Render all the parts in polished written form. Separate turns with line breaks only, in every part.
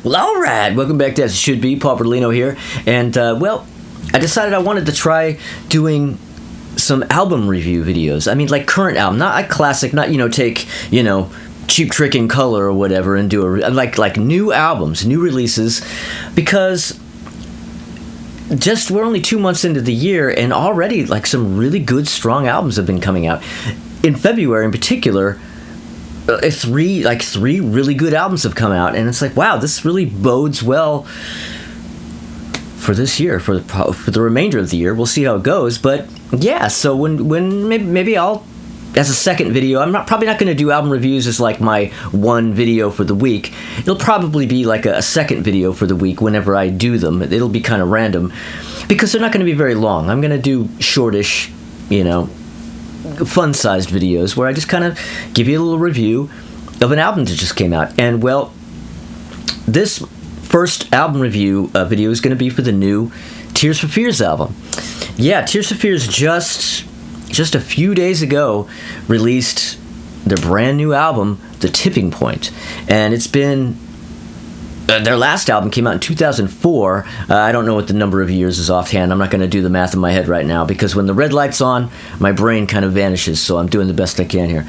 Well, all right. Welcome back to As It Should Be. Paul Berlino here. And, I decided I wanted to try doing some album review videos. I mean, like current album, not like classic, not, take, Cheap Trick in Color or whatever and do like new albums, new releases, because we're only 2 months into the year and already like some really good, strong albums have been coming out. In February in particular, three really good albums have come out, and it's like, wow, this really bodes well for this year, for the remainder of the year. We'll see how it goes, but yeah. So when maybe I'll, as a second video, I'm probably not going to do album reviews as like my one video for the week. It'll probably be like a second video for the week whenever I do them. It'll be kind of random because they're not going to be very long. I'm going to do shortish, fun-sized videos where I just kind of give you a little review of an album that just came out. And well, this first album review video is going to be for the new Tears for Fears album. Yeah, Tears for Fears just a few days ago released their brand new album, The Tipping Point. And it's been their last album came out in 2004. I don't know what the number of years is offhand. I'm not going to do the math in my head right now because when the red light's on, my brain kind of vanishes, so I'm doing the best I can here.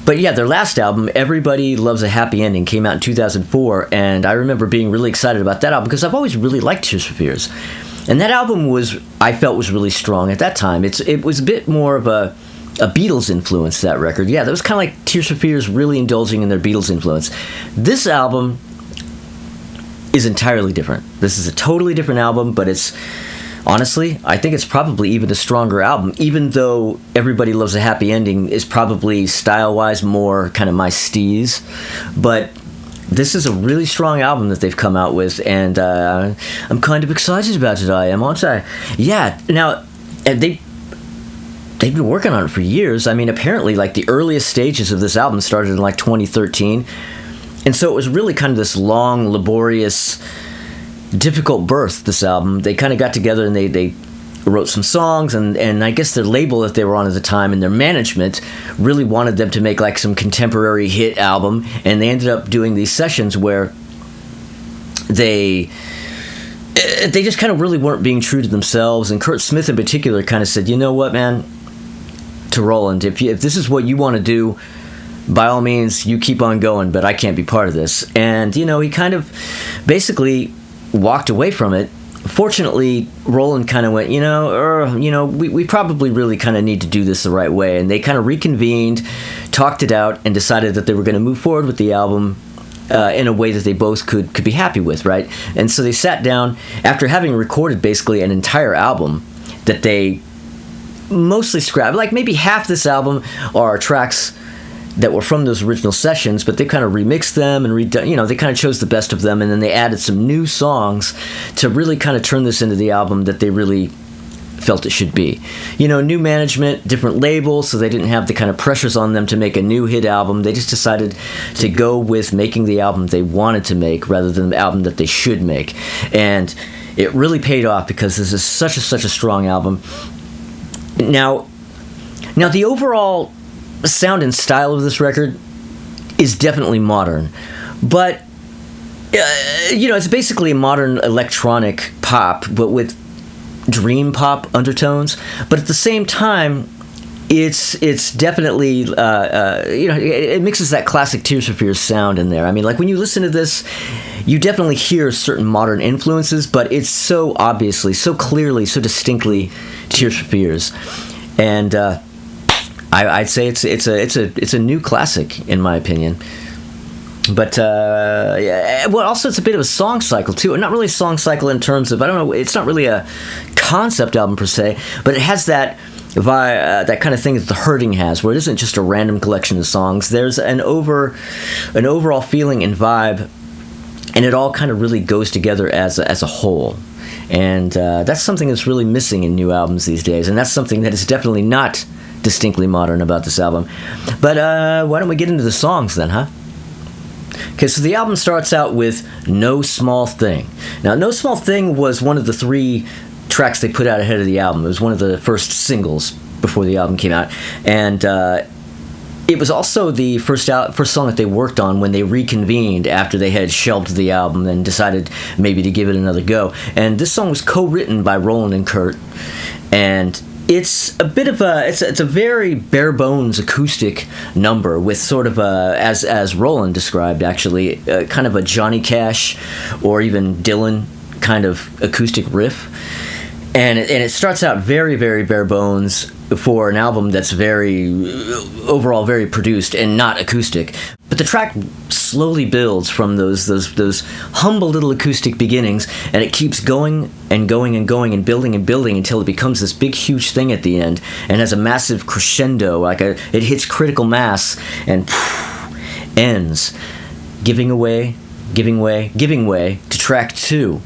But yeah, their last album, Everybody Loves a Happy Ending, came out in 2004, and I remember being really excited about that album because I've always really liked Tears for Fears. And that album I felt was really strong at that time. It was a bit more of a Beatles influence, that record. Yeah, that was kind of like Tears for Fears really indulging in their Beatles influence. This album is entirely different. This is a totally different album, but honestly, I think it's probably even a stronger album, even though Everybody Loves a Happy Ending is probably style-wise more kind of my steez. But this is a really strong album that they've come out with, and I'm kind of excited about it, aren't I? Yeah, now, they've been working on it for years. I mean, apparently, like, the earliest stages of this album started in, like, 2013. And so it was really kind of this long, laborious, difficult birth, this album. They kind of got together and they wrote some songs, and I guess their label that they were on at the time and their management really wanted them to make, like, some contemporary hit album. And they ended up doing these sessions where they just kind of really weren't being true to themselves. And Kurt Smith in particular kind of said, you know what, man, to Roland, if this is what you want to do, by all means, you keep on going, but I can't be part of this. And, he kind of basically walked away from it. Fortunately, Roland kind of went, we probably really kind of need to do this the right way. And they kind of reconvened, talked it out, and decided that they were going to move forward with the album in a way that they both could be happy with, right? And so they sat down, after having recorded basically an entire album that they mostly scrapped. Like maybe half this album are tracks that were from those original sessions, but they kind of remixed them and redone, they kind of chose the best of them, and then they added some new songs to really kind of turn this into the album that they really felt it should be. New management, different labels, so they didn't have the kind of pressures on them to make a new hit album. They just decided to go with making the album they wanted to make rather than the album that they should make. And it really paid off because this is such a strong album. Now the overall sound and style of this record is definitely modern, but it's basically a modern electronic pop, but with dream pop undertones. But at the same time, it's definitely it mixes that classic Tears for Fears sound in there. I mean, like when you listen to this, you definitely hear certain modern influences, but it's so obviously, so clearly, so distinctly Tears for Fears. And I'd say it's a new classic in my opinion. But also it's a bit of a song cycle too. Not really a song cycle in terms of, I don't know, it's not really a concept album per se, but it has that that kind of thing that The Hurting has, where it isn't just a random collection of songs. There's an overall feeling and vibe, and it all kind of really goes together as a whole. And that's something that's really missing in new albums these days, and that's something that is definitely not distinctly modern about this album. But why don't we get into the songs then, huh? Okay, so the album starts out with No Small Thing. Now, No Small Thing was one of the 3 tracks they put out ahead of the album. It was one of the first singles before the album came out. And it was also the first song that they worked on when they reconvened after they had shelved the album and decided maybe to give it another go. And this song was co-written by Roland and Kurt, and it's a bit of it's a very bare bones acoustic number with sort of a, as Roland described, actually, kind of a Johnny Cash or even Dylan kind of acoustic riff. And it starts out very, very bare bones for an album that's overall very produced and not acoustic. But the track slowly builds from those humble little acoustic beginnings, and it keeps going and going and going and building until it becomes this big, huge thing at the end and has a massive crescendo. It hits critical mass and ends, giving way to track 2.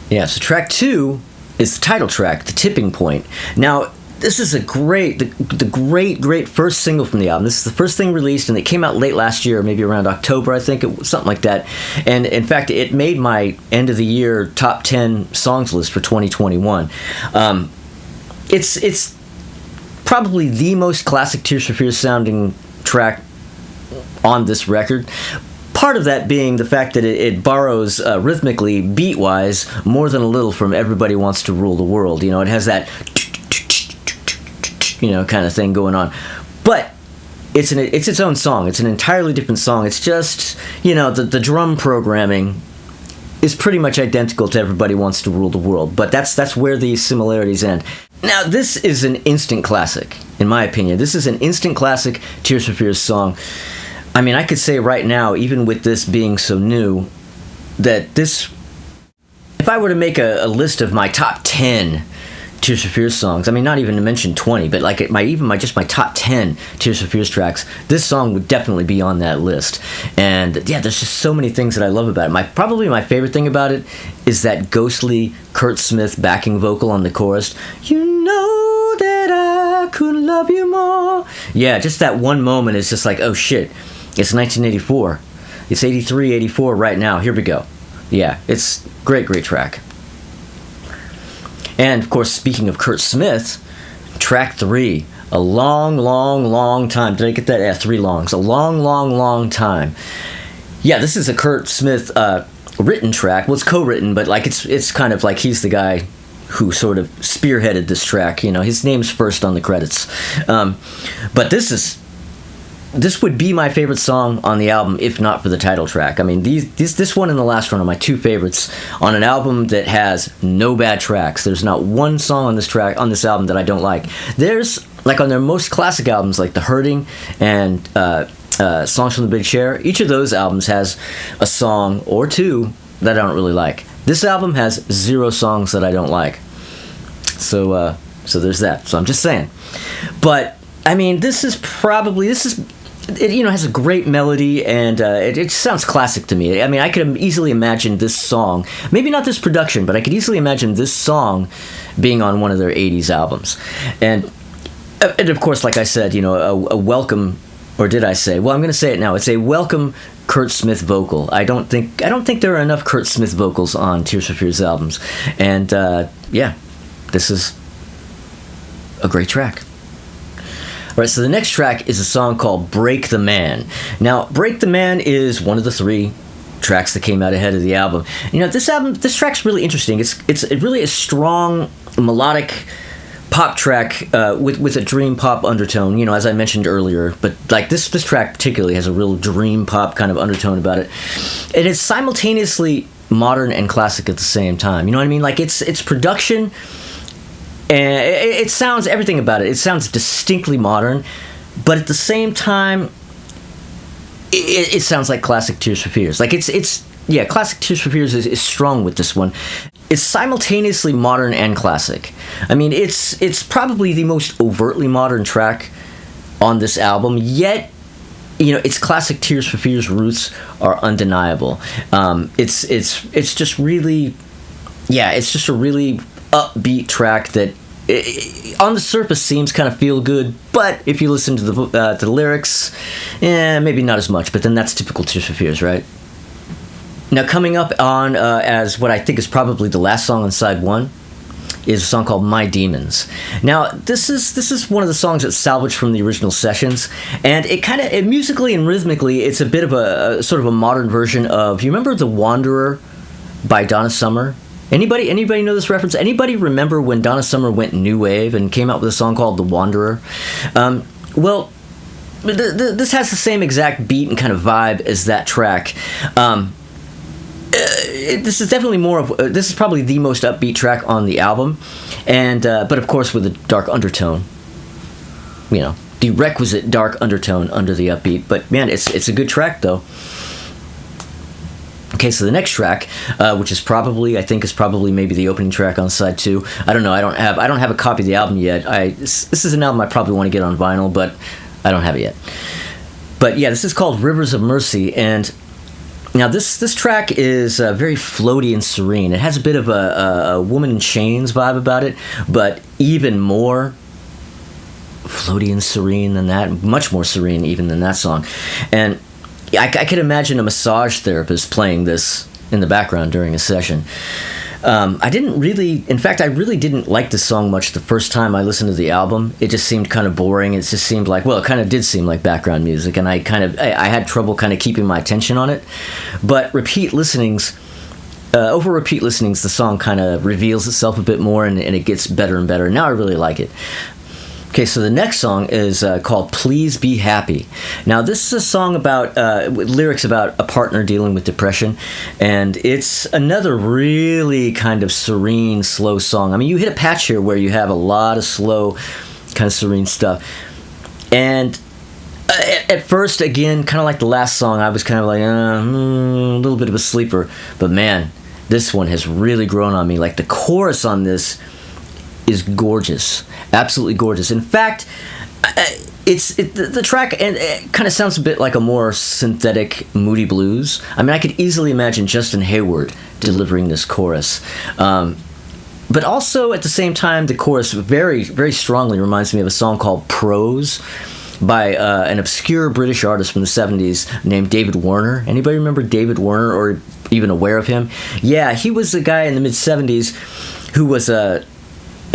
Yeah, so track 2 is the title track, The Tipping Point. Now, this is the great first single from the album. This is the first thing released, and it came out late last year, maybe around October, I think, something like that. And in fact, it made my end of the year top 10 songs list for 2021. It's probably the most classic Tears for Fears sounding track on this record. Part of that being the fact that it borrows rhythmically, beat-wise, more than a little from Everybody Wants to Rule the World. You know, it has that kind of thing going on. But it's its own song. It's an entirely different song. It's just, the drum programming is pretty much identical to Everybody Wants to Rule the World. But that's where the similarities end. Now, this is an instant classic, in my opinion. This is an instant classic Tears for Fears song. I mean, I could say right now, even with this being so new, that this, if I were to make a list of my top 10 Tears for Fears songs, I mean, not even to mention 20, but like my top 10 Tears for Fears tracks, this song would definitely be on that list. And yeah, there's just so many things that I love about it. Probably my favorite thing about it is that ghostly Kurt Smith backing vocal on the chorus. You know that I could love you more. Yeah, just that one moment is just like, oh shit. It's 1984. It's 83, 84 right now. Here we go. Yeah, it's great track. And, of course, speaking of Kurt Smith, track 3, a long time. Did I get that? Yeah, 3 longs. A long time. Yeah, this is a Kurt Smith written track. Well, it's co-written, but like it's kind of like he's the guy who sort of spearheaded this track. His name's first on the credits. But this would be my favorite song on the album if not for the title track. I mean, this one and the last one are my 2 favorites on an album that has no bad tracks. There's not one song on this album that I don't like. There's, like on their most classic albums, like The Hurting and Songs from the Big Chair, each of those albums has a song or 2 that I don't really like. This album has 0 songs that I don't like. So there's that. So I'm just saying. But, I mean, it has a great melody, and it sounds classic to me. I mean, I could easily imagine this song, maybe not this production, but I could easily imagine this song being on one of their 80s albums. And of course, like I said, a welcome, or did I say? Well, I'm going to say it now. It's a welcome Kurt Smith vocal. I don't think there are enough Kurt Smith vocals on Tears for Fears albums. And yeah, this is a great track. All right, so the next track is a song called Break the Man. Now, Break the Man is one of the 3 tracks that came out ahead of the album. This track's really interesting. It's really a strong, melodic pop track with a dream pop undertone, as I mentioned earlier. But like this track particularly has a real dream pop kind of undertone about it. And it's simultaneously modern and classic at the same time. You know what I mean? Like it's production. And it sounds, everything about it sounds distinctly modern, but at the same time, it sounds like classic Tears for Fears. Like classic Tears for Fears is strong with this one. It's simultaneously modern and classic. I mean, it's probably the most overtly modern track on this album, yet, its classic Tears for Fears roots are undeniable. It's just really, it's just a really upbeat track that on the surface seems kind of feel good, but if you listen to the lyrics, maybe not as much, but then that's typical Tears for Fears, right? Now, coming up on as what I think is probably the last song on side 1 is a song called My Demons. Now, this is one of the songs that's salvaged from the original sessions, and it musically and rhythmically, it's a bit of a sort of a modern version of, you remember The Wanderer by Donna Summer? Anybody know this reference? Anybody remember when Donna Summer went new wave and came out with a song called The Wanderer? Well, this has the same exact beat and kind of vibe as that track. This is definitely this is probably the most upbeat track on the album, and but of course with a dark undertone. You know, the requisite dark undertone under the upbeat. But man, it's a good track though. Okay, so the next track, which is probably maybe the opening track on side 2. I don't know. I don't have a copy of the album yet. This is an album I probably want to get on vinyl, but I don't have it yet. But yeah, this is called Rivers of Mercy, and now this track is very floaty and serene. It has a bit of a Woman in Chains vibe about it, but even more floaty and serene than that. Much more serene even than that song. And I could imagine a massage therapist playing this in the background during a session. I really didn't like this song much the first time I listened to the album. It just seemed kind of boring. It just seemed like, well, it kind of did seem like background music, and I had trouble kind of keeping my attention on it. But over repeat listenings, the song kind of reveals itself a bit more, and it gets better and better. Now I really like it. Okay, so the next song is called Please Be Happy. Now, this is a song with lyrics about a partner dealing with depression, and it's another really kind of serene, slow song. I mean, you hit a patch here where you have a lot of slow, kind of serene stuff. And at first, again, kind of like the last song, I was kind of like, a little bit of a sleeper. But man, this one has really grown on me. Like, the chorus on this is gorgeous, absolutely gorgeous. In fact, the track and it kind of sounds a bit like a more synthetic Moody Blues. I mean, I could easily imagine Justin Hayward delivering this chorus. But also at the same time, the chorus very, very strongly reminds me of a song called Prose by an obscure British artist from the 70s named David Warner. Anybody remember David Warner or even aware of him? Yeah, he was a guy in the mid-70s who was a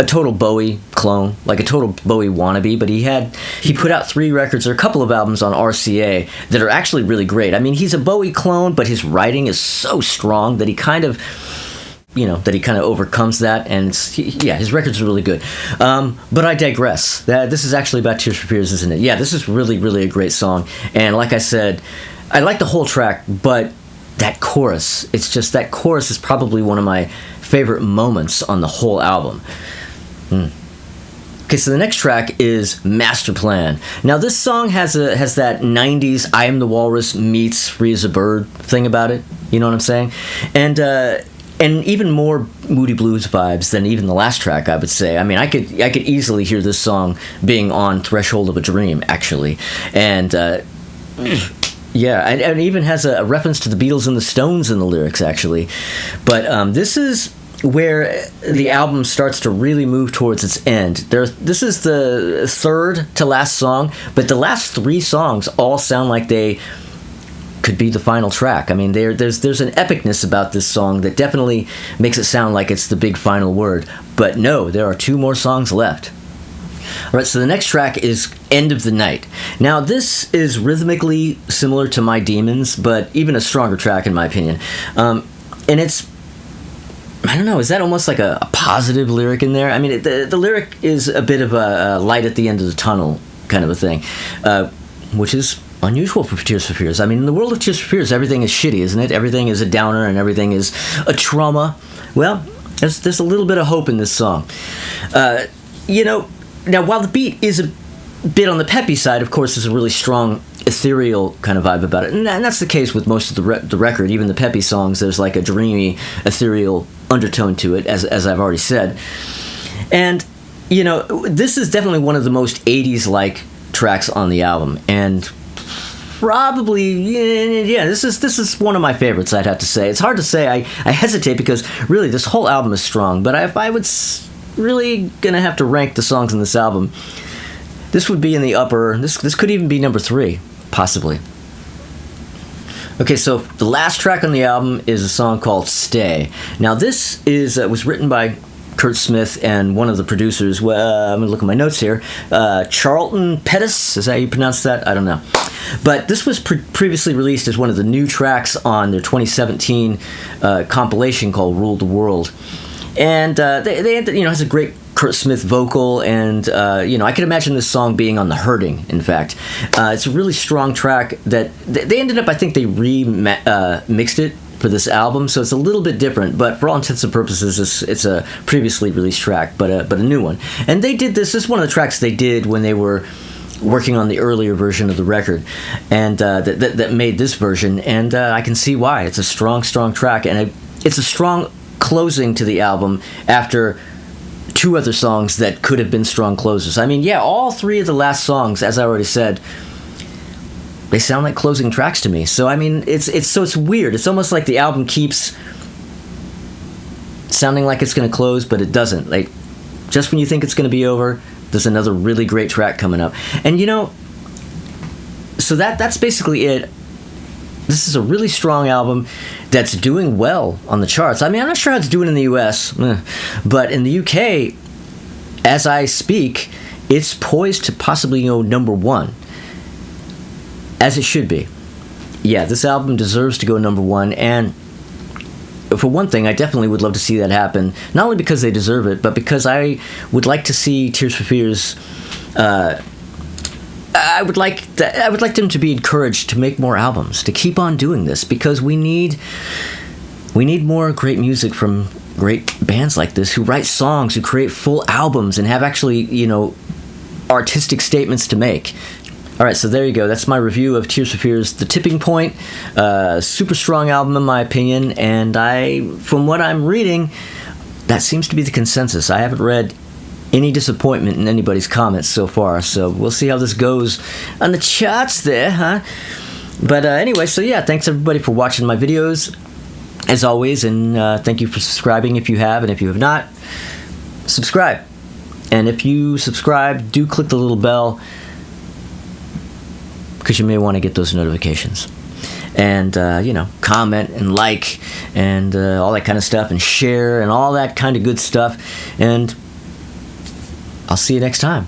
total Bowie clone, like a total Bowie wannabe, but he put out 3 records or a couple of albums on RCA that are actually really great. I mean, he's a Bowie clone, but his writing is so strong that he kind of overcomes that, and his records are really good. But I digress. This is actually about Tears for Fears, isn't it? Yeah, this is really, really a great song, and like I said, I like the whole track, but that chorus is probably one of my favorite moments on the whole album. Okay, so the next track is Master Plan. Now, this song has that 90s I Am the Walrus meets Free as a Bird thing about it. You know what I'm saying? And even more Moody Blues vibes than even the last track, I would say. I mean, I could easily hear this song being on Threshold of a Dream, actually. And yeah, and it even has a reference to the Beatles and the Stones in the lyrics, actually. But this is where the album starts to really move towards its end. This is the third to last song, but the last 3 songs all sound like they could be the final track. I mean, there's an epicness about this song that definitely makes it sound like it's the big final word. But no, there are 2 more songs left. All right, so the next track is End of the Night. Now, this is rhythmically similar to My Demons, but even a stronger track in my opinion. And it's, I don't know, is that almost like a positive lyric in there? I mean, the lyric is a bit of a light at the end of the tunnel kind of a thing, which is unusual for Tears for Fears. I mean, in the world of Tears for Fears, everything is shitty, isn't it? Everything is a downer and everything is a trauma. Well, there's a little bit of hope in this song. Now, while the beat is a bit on the peppy side, of course, there's a really strong ethereal kind of vibe about it, and that's the case with most of the record. Even the peppy songs, there's like a dreamy, ethereal undertone to it, as I've already said. And this is definitely one of the most 80s-like tracks on the album, and probably this is one of my favorites, I'd have to say. It's hard to say. I hesitate because really this whole album is strong, but if I would really gonna have to rank the songs in this album, this would be in the upper. This could even be number 3, possibly. Okay, so the last track on the album is a song called Stay. Now, this was written by Kurt Smith and one of the producers. I'm going to look at my notes here. Charlton Pettis, is that how you pronounce that? I don't know. But this was previously released as one of the new tracks on their 2017 compilation called Rule the World. And they has a great Kurt Smith vocal, and I can imagine this song being on The Hurting. In fact, it's a really strong track that they ended up. I think they mixed it for this album, so it's a little bit different. But for all intents and purposes, it's a previously released track, but a new one. And they did this. This is one of the tracks they did when they were working on the earlier version of the record, and that made this version. And I can see why. It's a strong track, and it's a strong closing to the album after two other songs that could have been strong closes. I mean, yeah, all three of the last songs, as I already said, they sound like closing tracks to me. So I mean, it's weird. It's almost like the album keeps sounding like it's going to close, but it doesn't. Like, just when you think it's going to be over, there's another really great track coming up. And so that's basically it. This is a really strong album that's doing well on the charts. I mean, I'm not sure how it's doing in the US, but in the UK, as I speak, it's poised to possibly go number one, as it should be. Yeah, this album deserves to go number one, and for one thing, I definitely would love to see that happen, not only because they deserve it, but because I would like to see Tears for Fears. I would like them to be encouraged to make more albums, to keep on doing this, because we need more great music from great bands like this who write songs, who create full albums, and have actually, artistic statements to make. All right, so there you go. That's my review of Tears for Fears' The Tipping Point. Super strong album in my opinion, and from what I'm reading, that seems to be the consensus. I haven't read any disappointment in anybody's comments so far, so we'll see how this goes on the charts there, huh? But anyway, so yeah, thanks everybody for watching my videos, as always, and thank you for subscribing if you have, and if you have not, subscribe. And if you subscribe, do click the little bell, because you may want to get those notifications. And, comment and like and all that kind of stuff, and share and all that kind of good stuff. And I'll see you next time.